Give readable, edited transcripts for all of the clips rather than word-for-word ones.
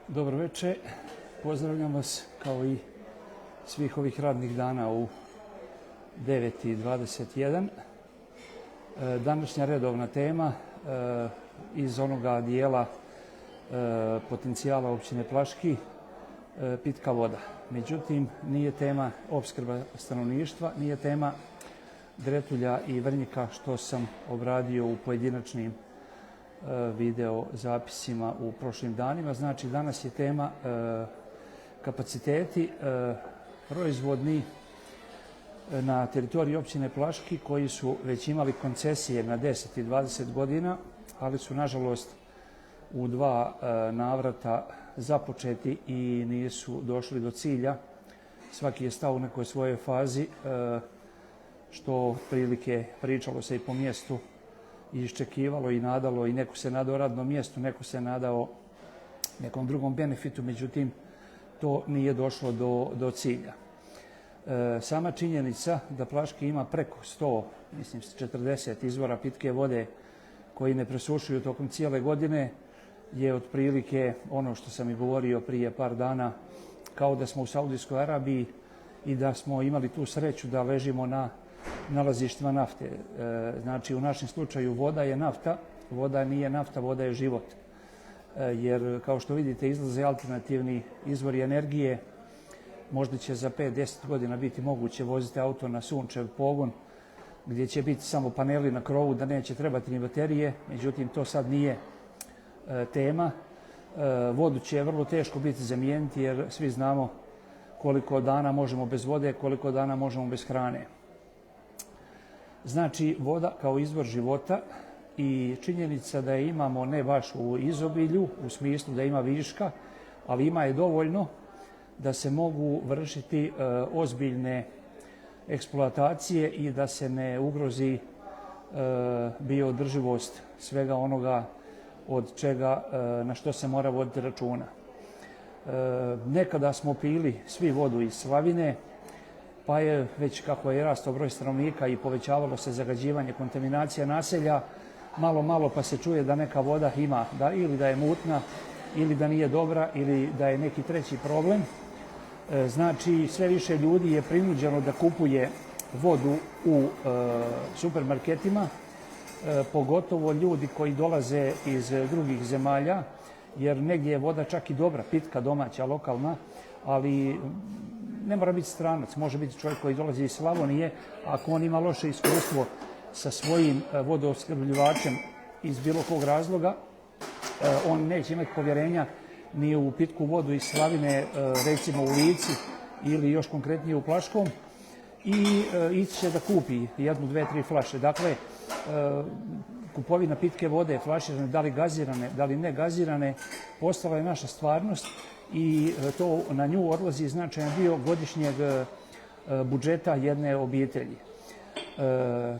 Dobro večer, pozdravljam vas kao i svih ovih radnih dana u 9:21. Današnja redovna tema iz onoga dijela potencijala općine Plaški, pitka voda. Međutim, nije tema opskrba stanovništva, nije tema Dretulja i Vrnjika što sam obradio u pojedinačnim video zapisima u prošlim danima. Znači, danas je tema kapaciteti proizvodni na teritoriji općine Plaški koji su već imali koncesije na 10 i 20 godina, ali su nažalost u dva navrata započeti i nisu došli do cilja. Svaki je stao u nekoj svojoj fazi, što prilike pričalo se i po mjestu i iščekivalo i nadalo, i neko se nadao radnom mjestu, neko se nadao nekom drugom benefitu, međutim to nije došlo do cilja. Sama činjenica da Plaški ima preko 140 izvora pitke vode koji ne presušuju tokom cijele godine je otprilike ono što sam i govorio prije par dana, kao da smo u Saudijskoj Arabiji i da smo imali tu sreću da ležimo na nalazištima nafte. Znači, u našem slučaju voda je nafta, voda nije nafta, voda je život. Jer, kao što vidite, izlaze alternativni izvori energije. Možda će za 5-10 godina biti moguće voziti auto na sunčev pogon, gdje će biti samo paneli na krovu, da neće trebati ni baterije. Međutim, to sad nije tema. Vodu će vrlo teško biti zamijeniti, jer svi znamo koliko dana možemo bez vode, koliko dana možemo bez hrane. Znači, voda kao izvor života i činjenica da je imamo ne baš u izobilju, u smislu da ima viška, ali ima je dovoljno da se mogu vršiti ozbiljne eksploatacije i da se ne ugrozi bioodrživost svega onoga od čega, na što se mora voditi računa. Nekada smo pili svi vodu iz slavine, pa je već kako je rastao broj stanovnika i povećavalo se zagađivanje, kontaminacija naselja, malo pa se čuje da neka voda ima ili da je mutna, ili da nije dobra, ili da je neki treći problem. Znači, sve više ljudi je prinuđeno da kupuje vodu u supermarketima, pogotovo ljudi koji dolaze iz drugih zemalja, jer negdje je voda čak i dobra, pitka, domaća, lokalna, ali ne mora biti stranac, može biti čovjek koji dolazi iz Slavonije. Ako on ima loše iskustvo sa svojim vodoopskrbljivačem iz bilo kog razloga, on neće imati povjerenja ni u pitku vodu iz Slavine, recimo u Lici ili još konkretnije u Plaškom, i ići će da kupi jednu, dve, tri flaše. Dakle, kupovina pitke vode, flaširane, da li gazirane, da li ne gazirane, postala je naša stvarnost i to na nju odlazi značajan dio godišnjeg budžeta jedne obitelji.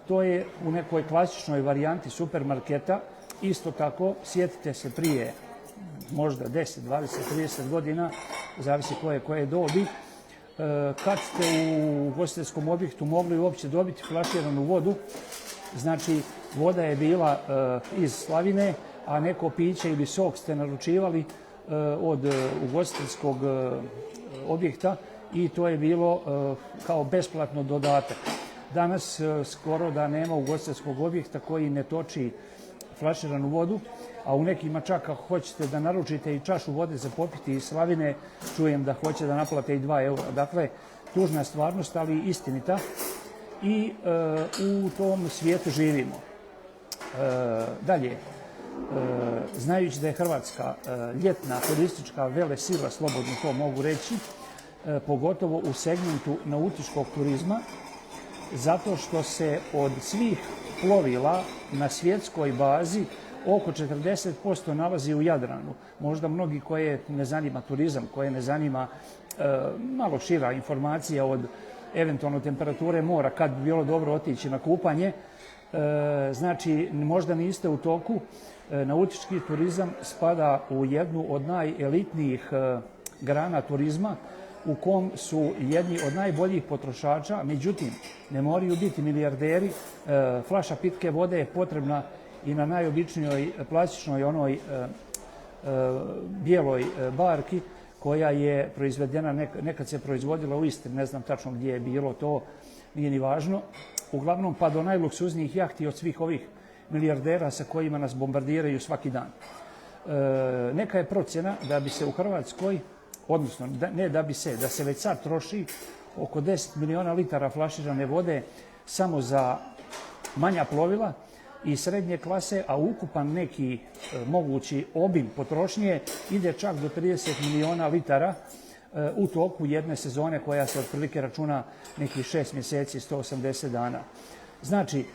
To je u nekoj klasičnoj varijanti supermarketa. Isto tako, sjetite se prije možda 10, 20, 30 godina, zavisi koje dobi, kad ste u ugostiteljskom objektu mogli uopće dobiti flaširanu vodu. Znači, voda je bila iz slavine, a neko piće ili sok ste naručivali od ugostiteljskog objekta i to je bilo kao besplatno dodatak. Danas skoro da nema ugostiteljskog objekta koji ne toči flaširanu vodu, a u nekima čak ako hoćete da naručite i čašu vode za popiti iz slavine, čujem da hoće da naplate i 2 eura. Dakle, tužna stvarnost, ali istinita, i u tom svijetu živimo. Dalje, znajući da je Hrvatska ljetna turistička velesila, slobodno to mogu reći, pogotovo u segmentu nautičkog turizma, zato što se od svih plovila na svjetskoj bazi oko 40% nalazi u Jadranu. Možda mnogi koje ne zanima turizam, koje ne zanima malo šira informacija od eventualno temperature mora, kad bi bilo dobro otići na kupanje. Znači, možda niste u toku. Nautički turizam spada u jednu od najelitnijih grana turizma, u kom su jedni od najboljih potrošača. Međutim, ne moraju biti milijarderi. Flaša pitke vode je potrebna i na najobičnijoj plastičnoj onoj bijeloj barki koja je proizvedena, nekad se proizvodila u Istri, ne znam tačno gdje je bilo to, nije ni važno. Uglavnom pa do najluksuznijih jahti od svih ovih milijardera sa kojima nas bombardiraju svaki dan. Neka je procjena da bi se u Hrvatskoj, odnosno ne da bi se, da se već sad troši oko 10 miliona litara flaširane vode samo za manja plovila i srednje klase, a ukupan neki mogući obim potrošnje ide čak do 30 miliona litara u toku jedne sezone koja se otprilike računa nekih 6 mjeseci, 180 dana. Znači,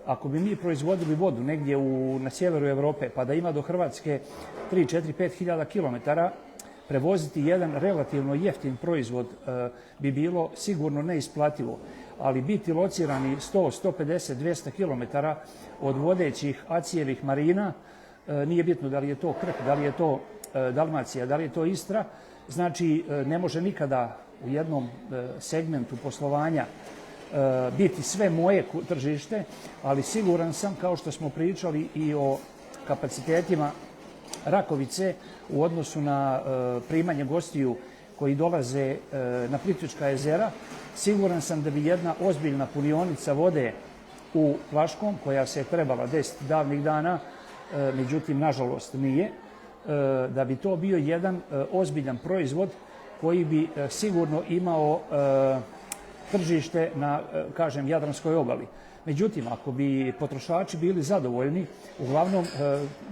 ako bi mi proizvodili vodu negdje na sjeveru Europe, pa da ima do Hrvatske 3, 4, 5 hiljada kilometara, prevoziti jedan relativno jeftin proizvod bi bilo sigurno neisplativo, ali biti locirani 100, 150, 200 kilometara od vodećih acijelih marina, nije bitno da li je to Krk, da li je to Dalmacija, da li je to Istra, znači ne može nikada u jednom segmentu poslovanja biti sve moje tržište, ali siguran sam, kao što smo pričali i o kapacitetima Rakovice u odnosu na primanje gostiju koji dolaze na Plitvička jezera, siguran sam da bi jedna ozbiljna punionica vode u Plaškom, koja se trebala desiti davnih dana, međutim, nažalost, nije, da bi to bio jedan ozbiljan proizvod koji bi sigurno imao tržište na, kažem, Jadranskoj obali. Međutim, ako bi potrošači bili zadovoljni, uglavnom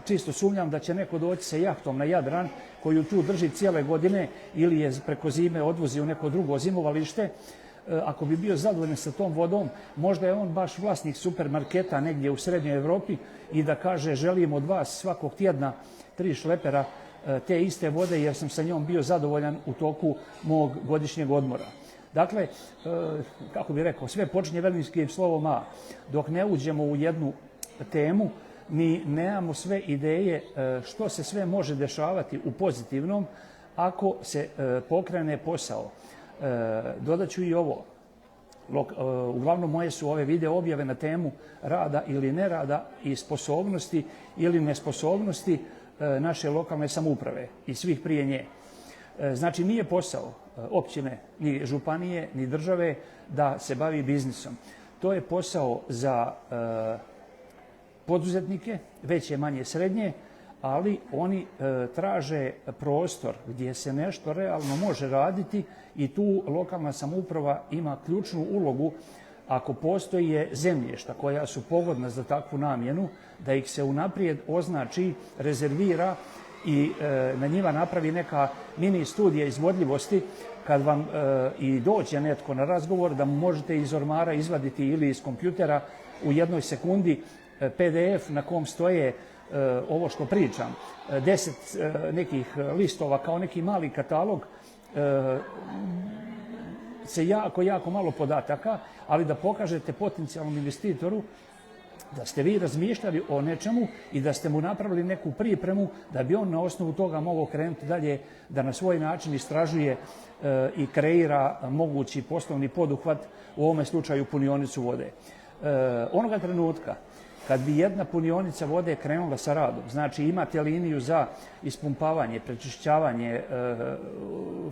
čisto sumnjam da će neko doći sa jahtom na Jadran koju tu drži cijele godine ili je preko zime odvozi u neko drugo zimovalište. Ako bi bio zadovoljan sa tom vodom, možda je on baš vlasnik supermarketa negdje u srednjoj Europi i da kaže želim od vas svakog tjedna 3 šlepera te iste vode jer sam sa njom bio zadovoljan u toku mog godišnjeg odmora. Dakle, kako bih rekao, sve počinje velikim slovom A. Dok ne uđemo u jednu temu, mi nemamo sve ideje što se sve može dešavati u pozitivnom ako se pokrene posao. Dodat ću i ovo. Uglavnom moje su ove video objave na temu rada ili nerada i sposobnosti ili nesposobnosti naše lokalne samouprave i svih prije nje. Znači, nije posao općine, ni županije, ni države da se bavi biznisom. To je posao za poduzetnike, veće, manje, srednje, ali oni traže prostor gdje se nešto realno može raditi i tu lokalna samouprava ima ključnu ulogu ako postoje zemljišta koja su pogodna za takvu namjenu, da ih se unaprijed označi, rezervira i na njima napravi neka mini studija izvodljivosti kad vam i dođe netko na razgovor da mu možete iz ormara izvaditi ili iz kompjutera u jednoj sekundi PDF na kom stoje ovo što pričam, 10 nekih listova kao neki mali katalog, se jako malo podataka, ali da pokažete potencijalnom investitoru da ste vi razmišljali o nečemu i da ste mu napravili neku pripremu da bi on na osnovu toga mogao krenuti dalje, da na svoj način istražuje i kreira mogući poslovni poduhvat, u ovome slučaju punionicu vode. Onoga trenutka kad bi jedna punionica vode krenula sa radom, znači imate liniju za ispumpavanje, prečišćavanje,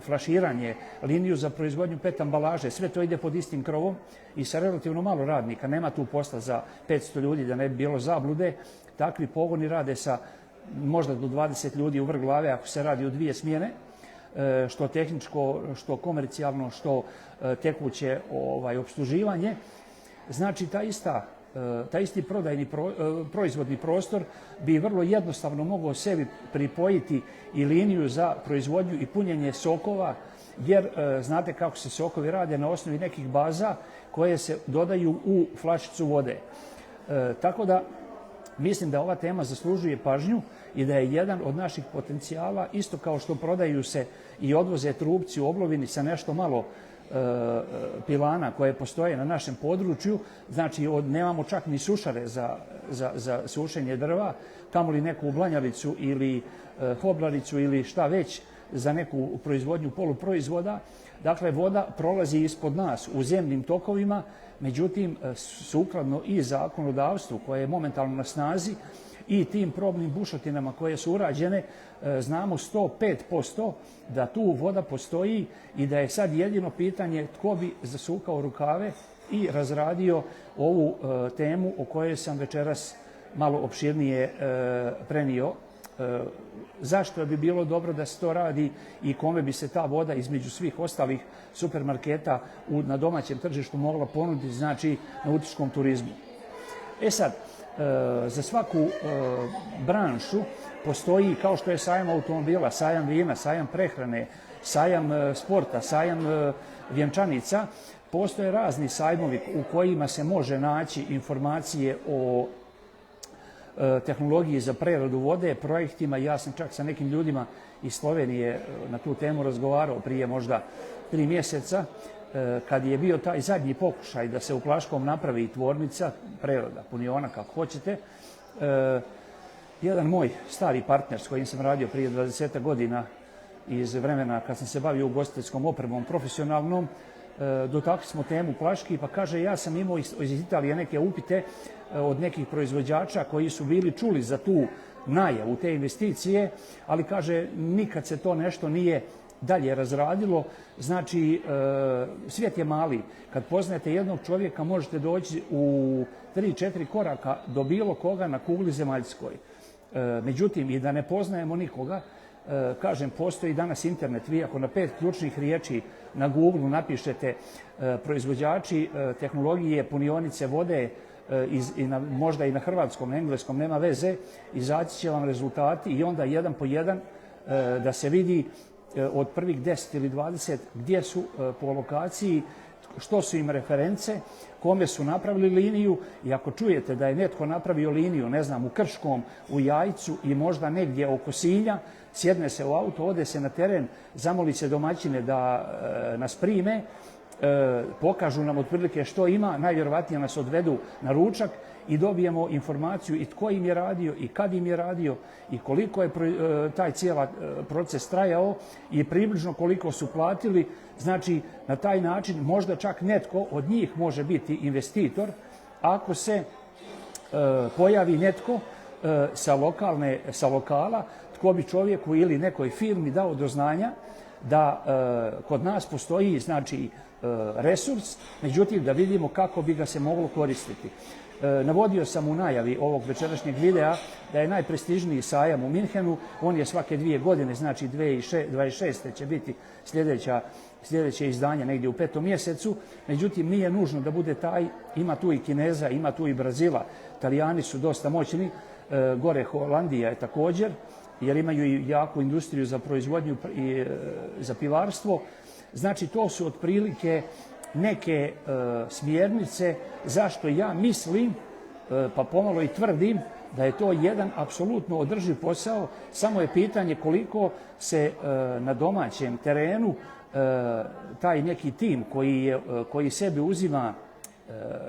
flaširanje, liniju za proizvodnju PET ambalaže, sve to ide pod istim krovom i sa relativno malo radnika, nema tu posla za 500 ljudi da ne bi bilo zablude, takvi pogoni rade sa možda do 20 ljudi u vrh glave ako se radi u 2 smjene, što tehničko, što komercijalno, što tekuće opsluživanje. Znači taj isti prodajni proizvodni prostor bi vrlo jednostavno mogao sebi pripojiti i liniju za proizvodnju i punjenje sokova, jer znate kako se sokovi rade na osnovi nekih baza koje se dodaju u flašicu vode. Tako da mislim da ova tema zaslužuje pažnju i da je jedan od naših potencijala, isto kao što prodaju se i odvoze trupci u oblovini sa nešto malo pilana koje postoje na našem području, znači nemamo čak ni sušare za sušenje drva, kamoli neku blanjavicu ili hoblaricu ili šta već za neku proizvodnju poluproizvoda. Dakle, voda prolazi ispod nas u zemnim tokovima, međutim, sukladno i zakonodavstvu koje je momentalno na snazi i tim probnim bušotinama koje su urađene, znamo 105% da tu voda postoji i da je sad jedino pitanje tko bi zasukao rukave i razradio ovu temu o kojoj sam večeras malo opširnije prenio. Zašto bi bilo dobro da se to radi i kome bi se ta voda između svih ostalih supermarketa na domaćem tržištu mogla ponuditi, znači nautičkom turizmu. E sad, za svaku branšu postoji, kao što je sajam automobila, sajam vina, sajam prehrane, sajam sporta, sajam vjenčanica, postoje razni sajmovi u kojima se može naći informacije o tehnologiji za preradu vode, projektima. Ja sam čak sa nekim ljudima iz Slovenije na tu temu razgovarao prije možda 3 mjeseca, kad je bio taj zadnji pokušaj da se u Plaškom napravi tvornica, prerada, puniona, kako hoćete. Jedan moj stari partner s kojim sam radio prije 20 godina iz vremena kad sam se bavio ugostiteljskom opremom profesionalnom, dotakli smo temu Plaški, pa kaže ja sam imao iz Italije neke upite od nekih proizvođača koji su bili čuli za tu najavu te investicije, ali kaže nikad se to nešto nije dalje razradilo. Znači, svijet je mali. Kad poznajete jednog čovjeka možete doći u 3-4 koraka do bilo koga na kugli zemaljskoj. Međutim, i da ne poznajemo nikoga, kažem, postoji danas internet. Vi ako na 5 ključnih riječi na Google napišete proizvođači tehnologije punionice vode, možda i na hrvatskom, na engleskom, nema veze, izaći će vam rezultati i onda jedan po jedan da se vidi od prvih 10 ili 20 gdje su po lokaciji, što su im reference, kome su napravili liniju. I ako čujete da je netko napravio liniju, ne znam, u Krškom, u Jajcu i možda negdje oko Sinja, sjedne se u auto, ode se na teren, zamoli se domaćine da nas prime, pokažu nam otprilike što ima, najvjerovatnije nas odvedu na ručak i dobijemo informaciju i tko im je radio i kad im je radio i koliko je taj cijela proces trajao i približno koliko su platili. Znači, na taj način možda čak netko od njih može biti investitor ako se pojavi netko sa lokala tko bi čovjeku ili nekoj firmi dao do znanja da kod nas postoji, znači, resurs, međutim da vidimo kako bi ga se moglo koristiti. Navodio sam u najavi ovog večerašnjeg videa da je najprestižniji sajam u Minhenu, on je svake 2 godine, znači 2026. će biti sljedeće izdanje negdje u 5. mjesecu, međutim nije nužno da bude taj, ima tu i Kineza, ima tu i Brazila, Italijani su dosta moćni, gore Holandija je također, jer imaju i jaku industriju za proizvodnju i za pivarstvo. Znači, to su otprilike neke smjernice zašto ja mislim, pa pomalo i tvrdim, da je to jedan apsolutno održiv posao, samo je pitanje koliko se na domaćem terenu taj neki tim koji sebi uzima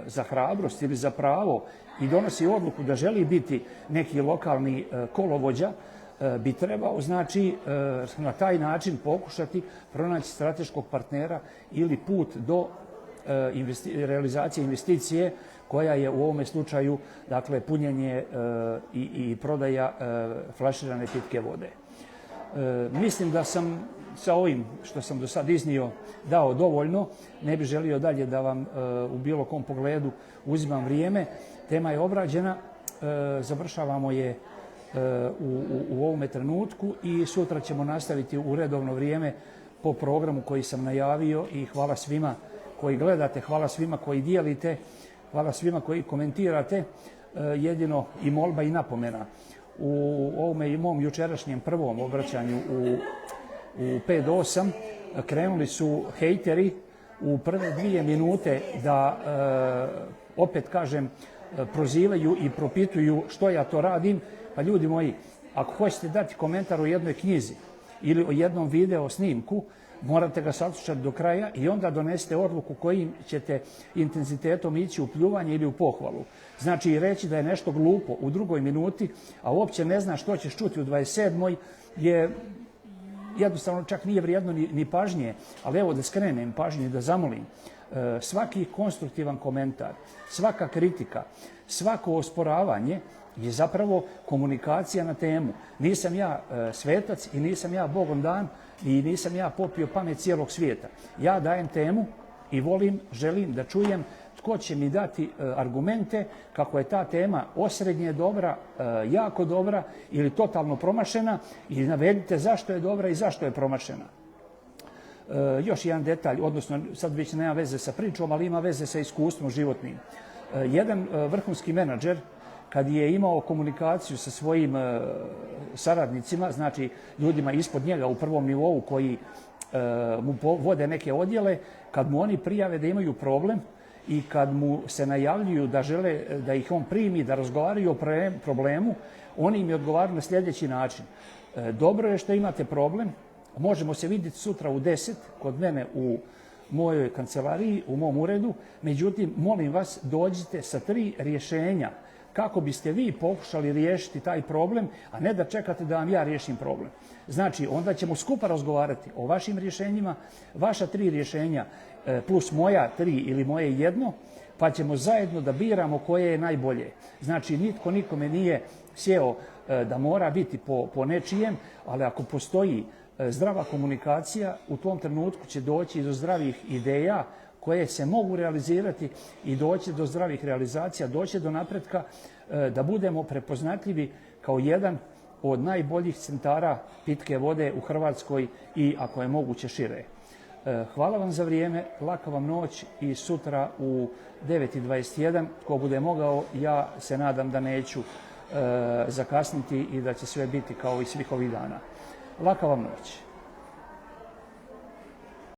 za hrabrost ili za pravo i donosi odluku da želi biti neki lokalni kolovođa, bi trebao, znači, na taj način pokušati pronaći strateškog partnera ili put do realizacije investicije koja je u ovome slučaju, dakle, punjenje i prodaja flaširane pitke vode. Mislim da sam sa ovim što sam do sad iznio dao dovoljno, ne bih želio dalje da vam u bilo kom pogledu uzimam vrijeme. Tema je obrađena, završavamo je u ovome trenutku i sutra ćemo nastaviti u redovno vrijeme po programu koji sam najavio i hvala svima koji gledate, hvala svima koji dijelite, hvala svima koji komentirate. Jedino i molba i napomena. U ovome i mom jučerašnjem prvom obraćanju u 5 do 8 krenuli su hejteri u prve 2 minute da, opet kažem, prozivaju i propituju što ja to radim. Pa ljudi moji, ako hoćete dati komentar o jednoj knjizi ili o jednom video snimku, morate ga saslušati do kraja i onda donesete odluku kojim ćete intenzitetom ići u pljuvanje ili u pohvalu. Znači, reći da je nešto glupo u 2 minuti, a uopće ne zna što ćeš čuti u 27. je jednostavno čak nije vrijedno ni pažnje, ali evo da skrenem pažnju i da zamolim Svaki konstruktivan komentar, svaka kritika, svako osporavanje je zapravo komunikacija na temu. Nisam ja svetac i nisam ja Bogom dan i nisam ja popio pamet cijelog svijeta. Ja dajem temu i želim da čujem tko će mi dati argumente kako je ta tema osrednje dobra, jako dobra ili totalno promašena i navedite zašto je dobra i zašto je promašena. Još jedan detalj, odnosno sad već nema veze sa pričom, ali ima veze sa iskustvom životnim. Jedan vrhunski menadžer kad je imao komunikaciju sa svojim saradnicima, znači ljudima ispod njega u prvom nivou koji mu vode neke odjele, kad mu oni prijave da imaju problem i kad mu se najavljuju da žele da ih on primi, da razgovaraju o problemu, oni im je odgovaraju na sljedeći način. Dobro je što imate problem, možemo se vidjeti sutra u 10 kod mene u mojoj kancelariji, u mom uredu, međutim, molim vas, dođite sa 3 rješenja kako biste vi pokušali riješiti taj problem, a ne da čekate da vam ja riješim problem. Znači, onda ćemo skupa razgovarati o vašim rješenjima, vaša 3 rješenja plus moja 3 ili moje 1, pa ćemo zajedno da biramo koje je najbolje. Znači, nitko nikome nije sjeo da mora biti po nečijem, ali ako postoji zdrava komunikacija, u tom trenutku će doći do zdravih ideja koje se mogu realizirati i doći do zdravih realizacija, doći do napretka, da budemo prepoznatljivi kao jedan od najboljih centara pitke vode u Hrvatskoj i ako je moguće šire. Hvala vam za vrijeme, laka vam noć i sutra u 9:21, tko bude mogao, ja se nadam da neću zakasniti i da će sve biti kao i svih ovih dana. Laka vam noć.